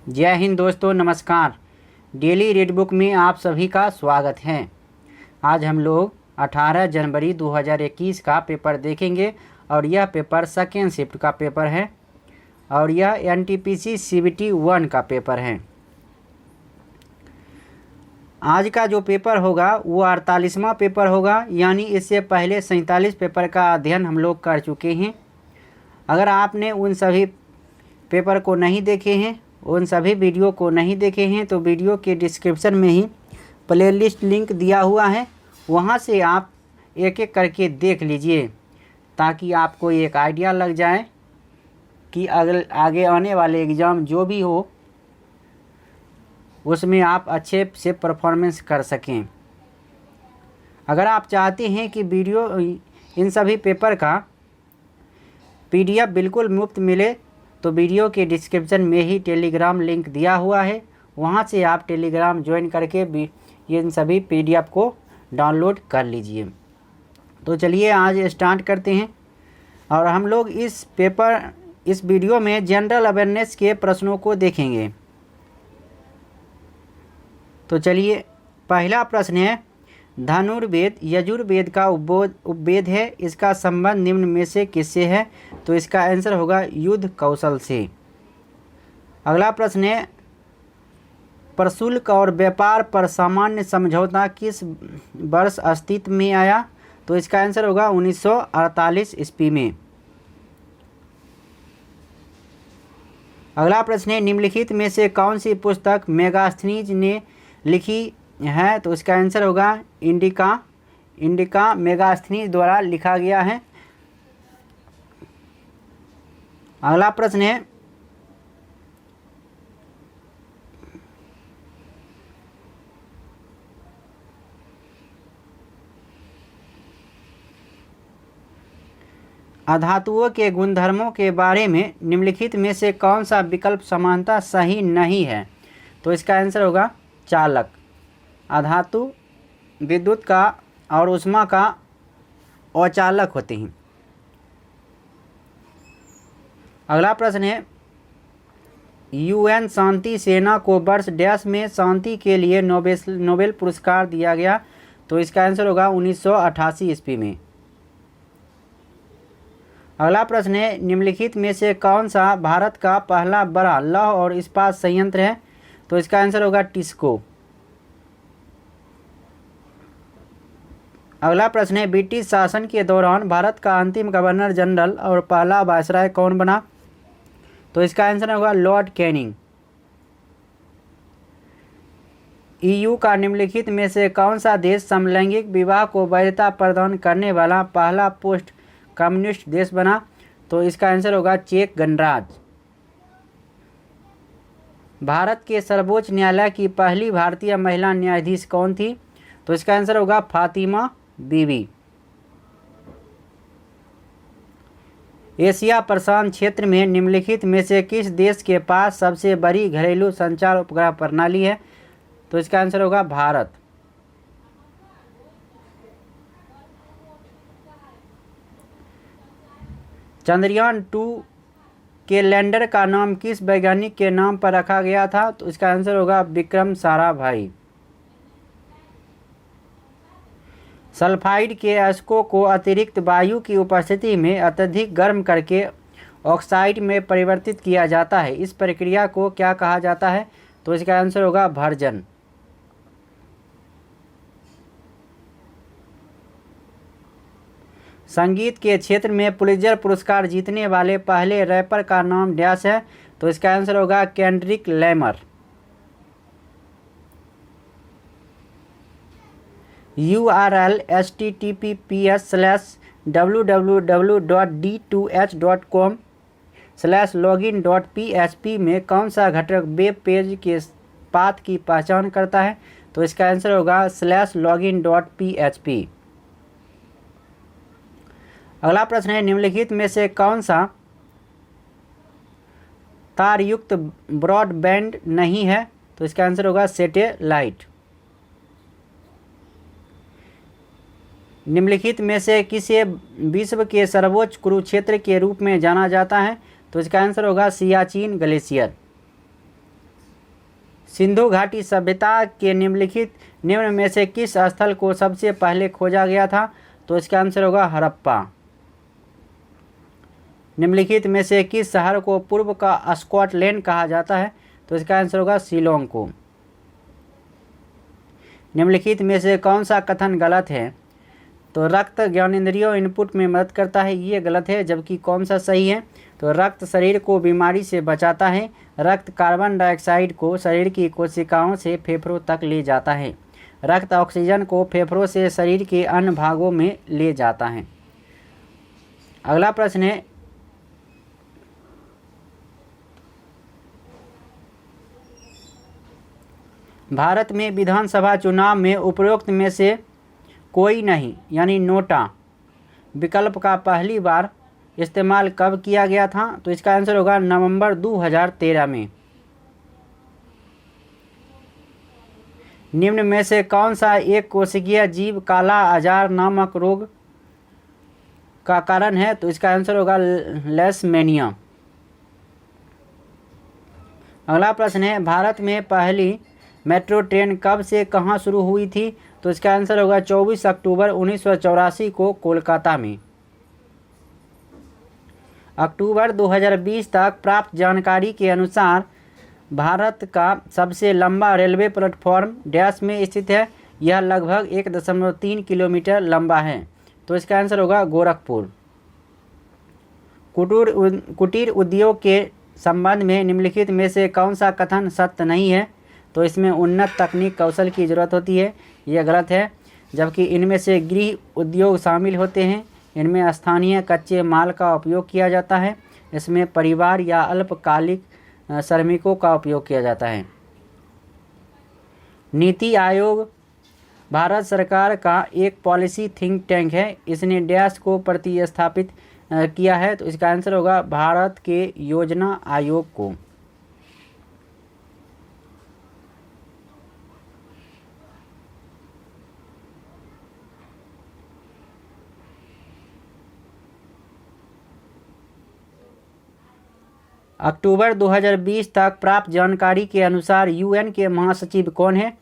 जय हिंद दोस्तों, नमस्कार। डेली रीड बुक में आप सभी का स्वागत है। आज हम लोग 18 जनवरी 2021 का पेपर देखेंगे और यह पेपर सेकेंड शिफ्ट का पेपर है और यह एनटीपीसी सीबीटी 1 का पेपर है। आज का जो पेपर होगा वो 48वां पेपर होगा, यानी इससे पहले 47 पेपर का अध्ययन हम लोग कर चुके हैं। अगर आपने उन सभी पेपर को नहीं देखे हैं, उन सभी वीडियो को नहीं देखे हैं, तो वीडियो के डिस्क्रिप्शन में ही प्लेलिस्ट लिंक दिया हुआ है, वहां से आप एक एक करके देख लीजिए ताकि आपको एक आइडिया लग जाए कि आगे आने वाले एग्ज़ाम जो भी हो उसमें आप अच्छे से परफॉर्मेंस कर सकें। अगर आप चाहते हैं कि वीडियो इन सभी पेपर का PDF बिल्कुल मुफ्त मिले तो वीडियो के डिस्क्रिप्शन में ही टेलीग्राम लिंक दिया हुआ है, वहां से आप टेलीग्राम ज्वाइन करके भी इन सभी PDF को डाउनलोड कर लीजिए। तो चलिए आज स्टार्ट करते हैं और हम लोग इस वीडियो में जनरल अवेयरनेस के प्रश्नों को देखेंगे। तो चलिए, पहला प्रश्न है, धनुर्वेद यजुर्वेद का उपवेद है, इसका संबंध निम्न में से किससे है? तो इसका आंसर होगा युद्ध कौशल से। अगला प्रश्न है, प्रशुल्क और व्यापार पर सामान्य समझौता किस वर्ष अस्तित्व में आया? तो इसका आंसर होगा 1948 ईस्वी में। अगला प्रश्न है, निम्नलिखित में से कौन सी पुस्तक मेगास्थनीज ने लिखी है? तो इसका आंसर होगा इंडिका मेगास्थनीज द्वारा लिखा गया है। अगला प्रश्न है, अधातुओं के गुणधर्मों के बारे में निम्नलिखित में से कौन सा विकल्प समानता सही नहीं है? तो इसका आंसर होगा चालक। अधातु विद्युत का और ऊष्मा का अचालक होते हैं। अगला प्रश्न है, UN शांति सेना को वर्ष डैश में शांति के लिए नोबेल पुरस्कार दिया गया? तो इसका आंसर होगा 1988 ईस्वी में। अगला प्रश्न है, निम्नलिखित में से कौन सा भारत का पहला बड़ा लौह और इस्पात संयंत्र है? तो इसका आंसर होगा टिस्को। अगला प्रश्न है, ब्रिटिश शासन के दौरान भारत का अंतिम गवर्नर जनरल और पहला वायसराय कौन बना? तो इसका आंसर होगा लॉर्ड कैनिंग। EU का निम्नलिखित में से कौन सा देश समलैंगिक विवाह को वैधता प्रदान करने वाला पहला पोस्ट कम्युनिस्ट देश बना? तो इसका आंसर होगा चेक गणराज्य। भारत के सर्वोच्च न्यायालय की पहली भारतीय महिला न्यायाधीश कौन थी? तो इसका आंसर होगा फातिमा बीबी। एशिया प्रशांत क्षेत्र में निम्नलिखित में से किस देश के पास सबसे बड़ी घरेलू संचार उपग्रह प्रणाली है? तो इसका आंसर होगा भारत। चंद्रयान 2 के लैंडर का नाम किस वैज्ञानिक के नाम पर रखा गया था? तो इसका आंसर होगा विक्रम साराभाई। सल्फाइड के अयस्कों को अतिरिक्त वायु की उपस्थिति में अत्यधिक गर्म करके ऑक्साइड में परिवर्तित किया जाता है, इस प्रक्रिया को क्या कहा जाता है? तो इसका आंसर होगा भर्जन। संगीत के क्षेत्र में पुलित्जर पुरस्कार जीतने वाले पहले रैपर का नाम डैश है? तो इसका आंसर होगा केंड्रिक लैमर। URL https://www.d2h.com/login.php में कौन सा घटक वेब पेज के पाथ की पहचान करता है? तो इसका आंसर होगा /login.php। अगला प्रश्न है, निम्नलिखित में से कौन सा तारयुक्त ब्रॉडबैंड नहीं है? तो इसका आंसर होगा सैटेलाइट। निम्नलिखित में से किसे विश्व के सर्वोच्च कुरुक्षेत्र के रूप में जाना जाता है? तो इसका आंसर होगा सियाचिन ग्लेशियर। सिंधु घाटी सभ्यता के निम्न में से किस स्थल को सबसे पहले खोजा गया था? तो इसका आंसर होगा हड़प्पा। निम्नलिखित में से किस शहर को पूर्व का स्कॉटलैंड कहा जाता है? तो इसका आंसर होगा शिलोंग को। निम्नलिखित में से कौन सा कथन गलत है? तो रक्त ज्ञानेंद्रियों इनपुट में मदद करता है, ये गलत है। जबकि कौन सा सही है? तो रक्त शरीर को बीमारी से बचाता है। रक्त कार्बन डाइऑक्साइड को शरीर की कोशिकाओं से फेफड़ों तक ले जाता है। रक्त ऑक्सीजन को फेफड़ों से शरीर के अन्य भागों में ले जाता है। अगला प्रश्न है, भारत में विधानसभा चुनाव में उपरोक्त में से कोई नहीं यानी नोटा विकल्प का पहली बार इस्तेमाल कब किया गया था? तो इसका आंसर होगा नवंबर 2013 में। निम्न में से कौन सा एक कोशिकीय जीव काला आजार नामक रोग का कारण है? तो इसका आंसर होगा लेशमेनिया। अगला प्रश्न है, भारत में पहली मेट्रो ट्रेन कब से कहां शुरू हुई थी? तो इसका आंसर होगा 24 अक्टूबर 1984 को कोलकाता में। अक्टूबर 2020 तक प्राप्त जानकारी के अनुसार भारत का सबसे लंबा रेलवे प्लेटफॉर्म डैश में स्थित है। यह लगभग 1.3 किलोमीटर लंबा है। तो इसका आंसर होगा गोरखपुर। कुटीर उद्योग के संबंध में निम्नलिखित में से कौन सा कथन सत्य नहीं है? तो इसमें उन्नत तकनीक कौशल की ज़रूरत होती है, यह गलत है। जबकि इनमें से गृह उद्योग शामिल होते हैं। इनमें स्थानीय कच्चे माल का उपयोग किया जाता है। इसमें परिवार या अल्पकालिक श्रमिकों का उपयोग किया जाता है। नीति आयोग भारत सरकार का एक पॉलिसी थिंक टैंक है। इसने डैश को प्रतिस्थापित किया है। तो इसका आंसर होगा भारत के योजना आयोग को। अक्टूबर 2020 तक प्राप्त जानकारी के अनुसार यूएन के महासचिव कौन है?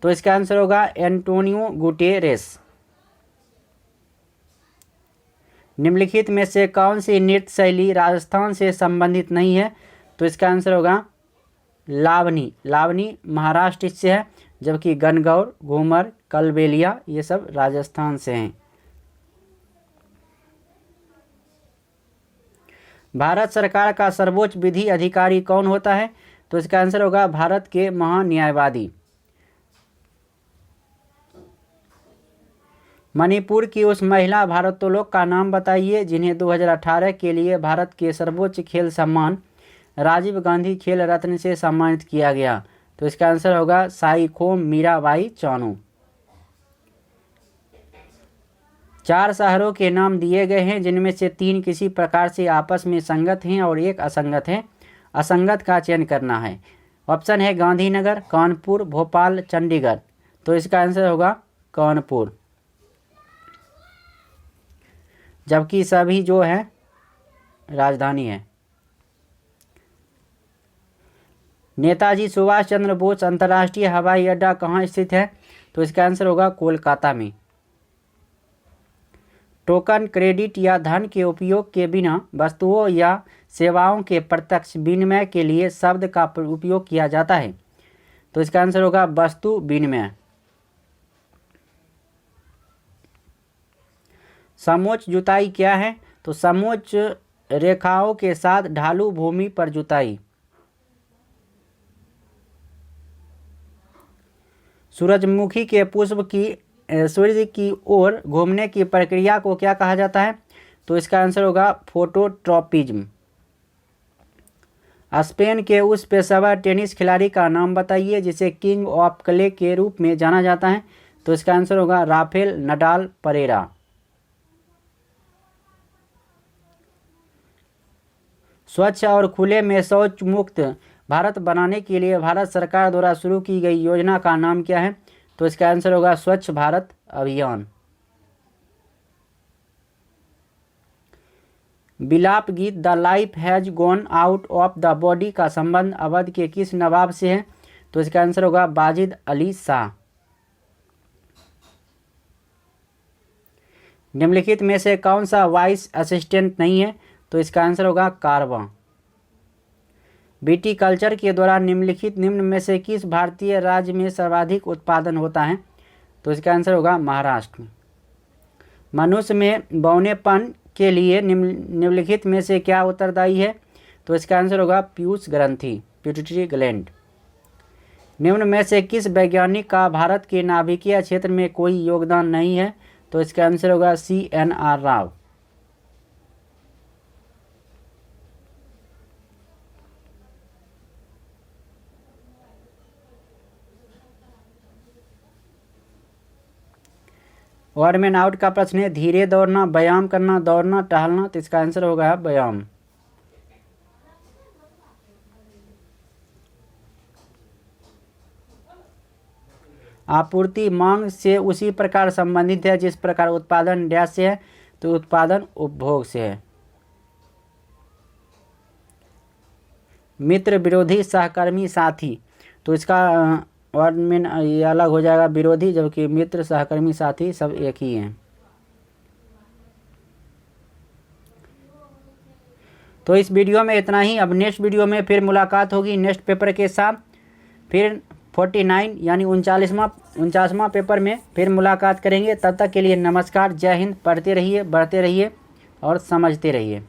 तो इसका आंसर होगा एंटोनियो गुटेरेस। निम्नलिखित में से कौन सी नृत्य शैली राजस्थान से संबंधित नहीं है? तो इसका आंसर होगा लावनी। लावनी महाराष्ट्र से है। जबकि गणगौर, घूमर, कलबेलिया ये सब राजस्थान से हैं। भारत सरकार का सर्वोच्च विधि अधिकारी कौन होता है? तो इसका आंसर होगा भारत के महान्यायवादी। मणिपुर की उस महिला भारोत्तोलक का नाम बताइए जिन्हें 2018 के लिए भारत के सर्वोच्च खेल सम्मान राजीव गांधी खेल रत्न से सम्मानित किया गया। तो इसका आंसर होगा साइखोम मीराबाई चानू। 4 शहरों के नाम दिए गए हैं जिनमें से 3 किसी प्रकार से आपस में संगत हैं और एक असंगत है। असंगत का चयन करना है। ऑप्शन है गांधीनगर, कानपुर, भोपाल, चंडीगढ़। तो इसका आंसर होगा कानपुर। जबकि सभी जो है राजधानी है। नेताजी सुभाष चंद्र बोस अंतर्राष्ट्रीय हवाई अड्डा कहाँ स्थित है? तो इसका आंसर होगा कोलकाता में। टोकन, क्रेडिट या धन के उपयोग के बिना वस्तुओं या सेवाओं के प्रत्यक्ष विनिमय के लिए शब्द का उपयोग किया जाता है। तो इसका आंसर होगा वस्तु विनिमय। समोच्च जुताई क्या है? तो समोच्च रेखाओं के साथ ढालू भूमि पर जुताई। सूरजमुखी के पुष्प की सूर्य की ओर घूमने की प्रक्रिया को क्या कहा जाता है? तो इसका आंसर होगा फोटोट्रॉपिज्म। स्पेन के उस पेशेवर टेनिस खिलाड़ी का नाम बताइए जिसे किंग ऑफ क्ले के रूप में जाना जाता है। तो इसका आंसर होगा राफेल नडाल परेरा। स्वच्छ और खुले में शौच मुक्त भारत बनाने के लिए भारत सरकार द्वारा शुरू की गई योजना का नाम क्या है? तो इसका आंसर होगा स्वच्छ भारत अभियान। विलाप गीत the life has gone out of the body का संबंध अवध के किस नवाब से है? तो इसका आंसर होगा वाजिद अली शाह। निम्नलिखित में से कौन सा वाइस असिस्टेंट नहीं है? तो इसका आंसर होगा कारवां। बीटी कल्चर के दौरान निम्न में से किस भारतीय राज्य में सर्वाधिक उत्पादन होता है? तो इसका आंसर होगा महाराष्ट्र में। मनुष्य में बौनेपन के लिए निम्नलिखित में से क्या उत्तरदायी है? तो इसका आंसर होगा पीयूष ग्रंथि, पिट्यूटरी ग्लैंड। निम्न में से किस वैज्ञानिक का भारत के नाभिकीय क्षेत्र में कोई योगदान नहीं है? तो इसका आंसर होगा CNR Rao. Odd man out का प्रश्न है, धीरे दौड़ना, व्यायाम करना, दौड़ना, टहलना। तो इसका आंसर होगा व्यायाम। आपूर्ति मांग से उसी प्रकार संबंधित है जिस प्रकार उत्पादन डैश से है। तो उत्पादन उपभोग से है। मित्र, विरोधी, सहकर्मी, साथी। तो इसका वर्ड में ये अलग हो जाएगा विरोधी, जबकि मित्र, सहकर्मी, साथी सब एक ही हैं। तो इस वीडियो में इतना ही। अब नेक्स्ट वीडियो में फिर मुलाकात होगी नेक्स्ट पेपर के साथ। फिर 49 यानी 49वां पेपर में फिर मुलाकात करेंगे। तब तक के लिए नमस्कार, जय हिंद। पढ़ते रहिए, बढ़ते रहिए और समझते रहिए।